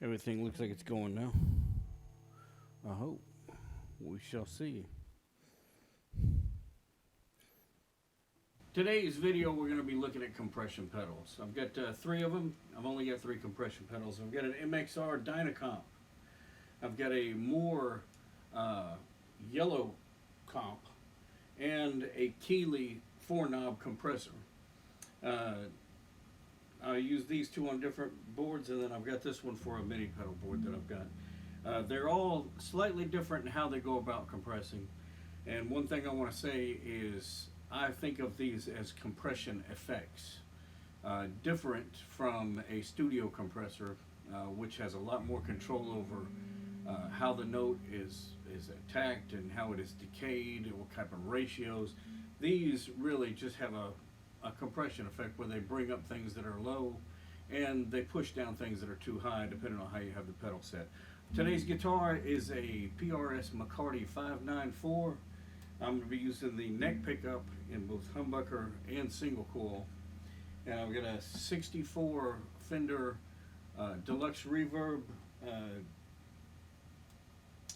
Everything looks like it's going now. I hope. We shall see. Today's video, we're going to be looking at compression pedals. I've got three of them. I've only got three compression pedals. I've got an MXR Dyna Comp. I've got a Mooer Yellow Comp and a Keeley 4-knob compressor. I use these two on different boards, and then I've got this one for a mini pedal board that I've got. They're all slightly different in how they go about compressing. And one thing I want to say is I think of these as compression effects, different from a studio compressor, which has a lot more control over how the note is attacked and how it is decayed and what type of ratios. These really just have a compression effect where they bring up things that are low and they push down things that are too high, depending on how you have the pedal set. Today's guitar is a PRS McCarty 594. I'm going to be using the neck pickup in both humbucker and single coil. And I've got a 64 Fender Deluxe Reverb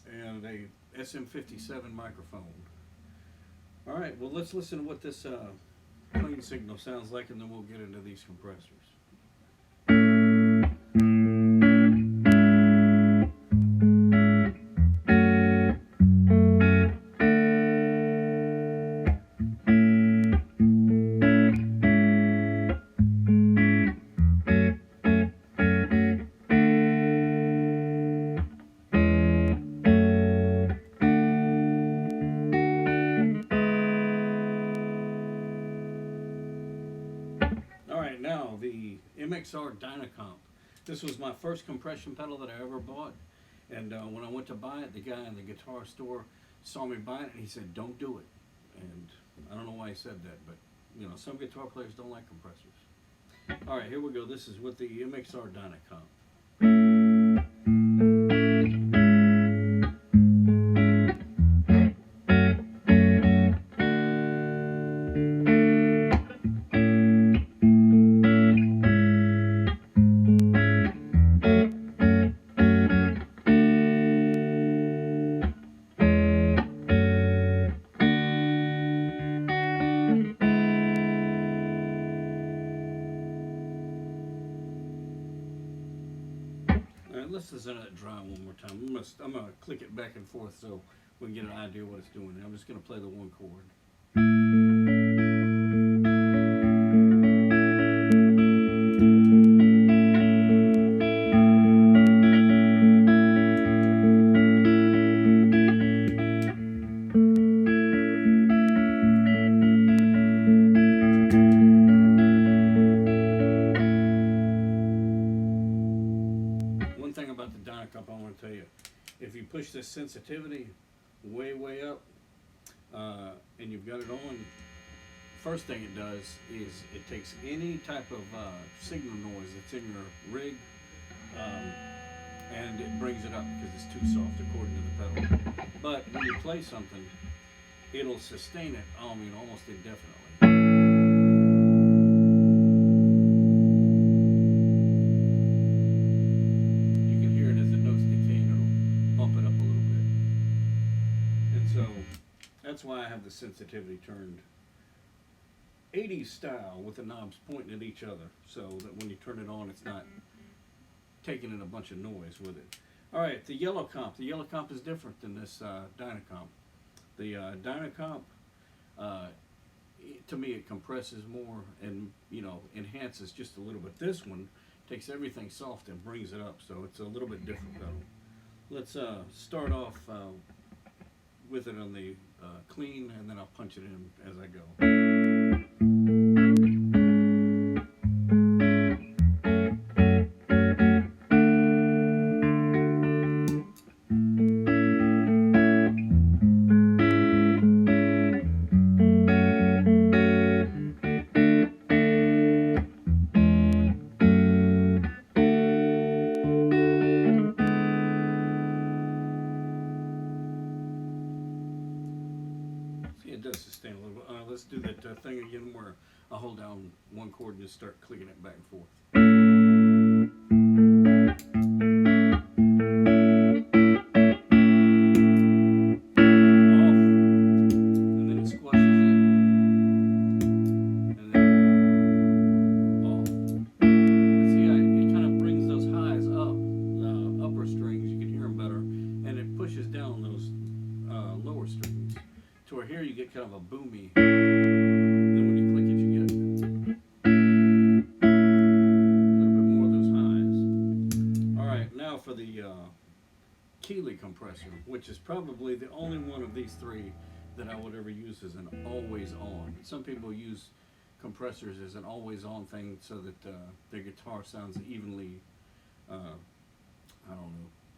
and a SM57 microphone. Alright, well, let's listen to what this clean signal sounds like, and then we'll get into these compressors. Now, the MXR Dyna Comp. This was my first compression pedal that I ever bought. And when I went to buy it, the guy in the guitar store saw me buy it and he said, "Don't do it." And I don't know why he said that, but you know, some guitar players don't like compressors. All right, here we go. This is with the MXR Dyna Comp. Let's listen to that dry one more time. I'm going to click it back and forth so we can get an idea of what it's doing. I'm just going to play the one chord. About the Dyna Comp, I want to tell you, if you push this sensitivity way up and you've got it on, first thing it does is it takes any type of signal noise that's in your rig and it brings it up because it's too soft according to the pedal. But when you play something, it'll sustain it, I mean, almost indefinitely. That's why I have the sensitivity turned 80s style with the knobs pointing at each other, so that when you turn it on, it's not taking in a bunch of noise with it. All right, the Yellow Comp. The Yellow Comp is different than this Dyna Comp. The Dyna Comp, to me, it compresses more and, you know, enhances just a little bit. This one takes everything soft and brings it up, so it's a little bit different pedal. Let's start off with it on the clean, and then I'll punch it in as I go. It does sustain a little bit. Let's do that thing again where I hold down one chord and just start clicking it back and forth. get kind of a boomy. Then when you click it, you get a little bit more of those highs. All right, now for the Keeley Compressor, which is probably the only one of these three that I would ever use as an always on. Some people use compressors as an always on thing so that their guitar sounds evenly, I don't know,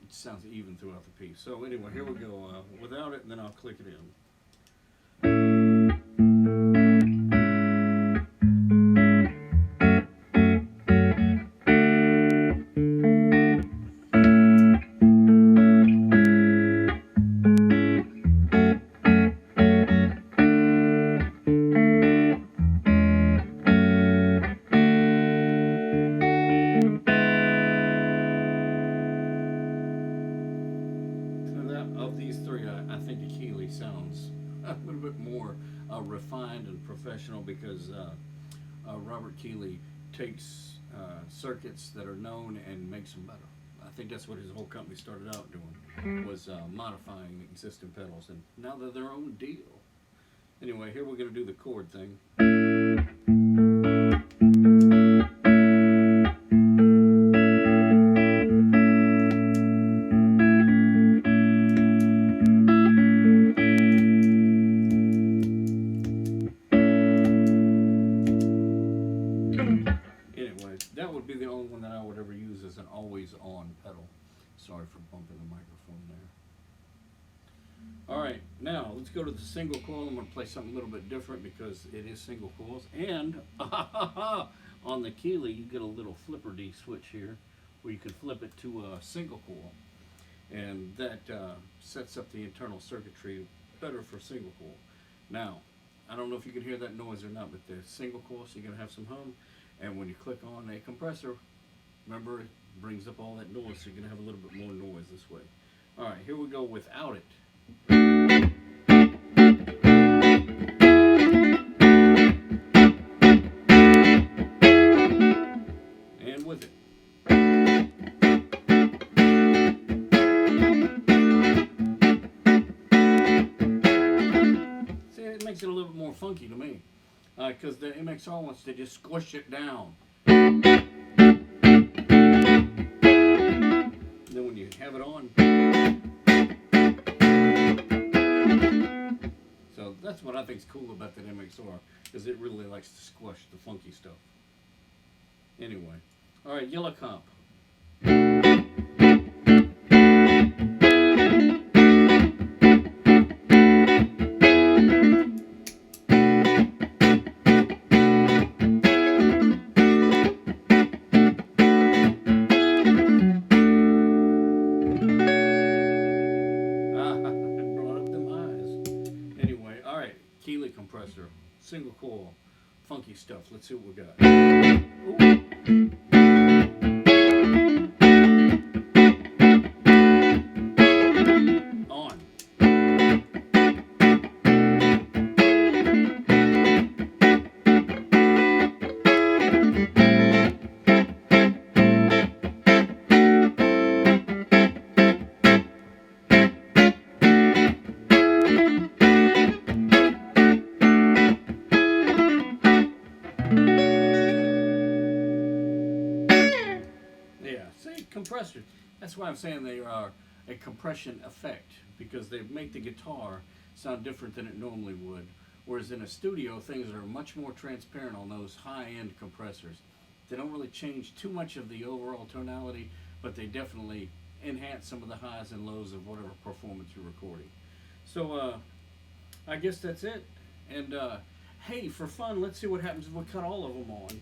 it sounds even throughout the piece. So anyway, here we go without it, and then I'll click it in. Of these three, I think the Keeley sounds a little bit more refined and professional because Robert Keeley takes circuits that are known and makes them better. I think that's what his whole company started out doing, was modifying existing pedals, and now they're their own deal. Anyway, here we're going to do the chord thing. Anyway, that would be the only one that I would ever use as an always on pedal. Sorry for bumping the microphone there. Alright, now let's go to the single coil. I'm going to play something a little bit different because it is single coils. And on the Keeley, you get a little flipper D switch here where you can flip it to a single coil. And that sets up the internal circuitry better for single coil. Now, I don't know if you can hear that noise or not, but the single coil, so you're going to have some hum. And when you click on a compressor, remember, it brings up all that noise, so you're going to have a little bit more noise this way. All right, here we go without it. And with it. See, it makes it a little bit more funky to me. Because the MXR wants to just squish it down. Then when you have it on. So that's what I think is cool about that MXR, because it really likes to squash the funky stuff. Anyway. Alright, Yellow Comp. Keeley Compressor, single coil, funky stuff. Let's see what we got. Ooh. On. Compressor. That's why I'm saying they are a compression effect, because they make the guitar sound different than it normally would. Whereas in a studio, things are much more transparent on those high-end compressors. They don't really change too much of the overall tonality, but they definitely enhance some of the highs and lows of whatever performance you're recording. So I guess that's it. And hey, for fun, let's see what happens if we cut all of them on.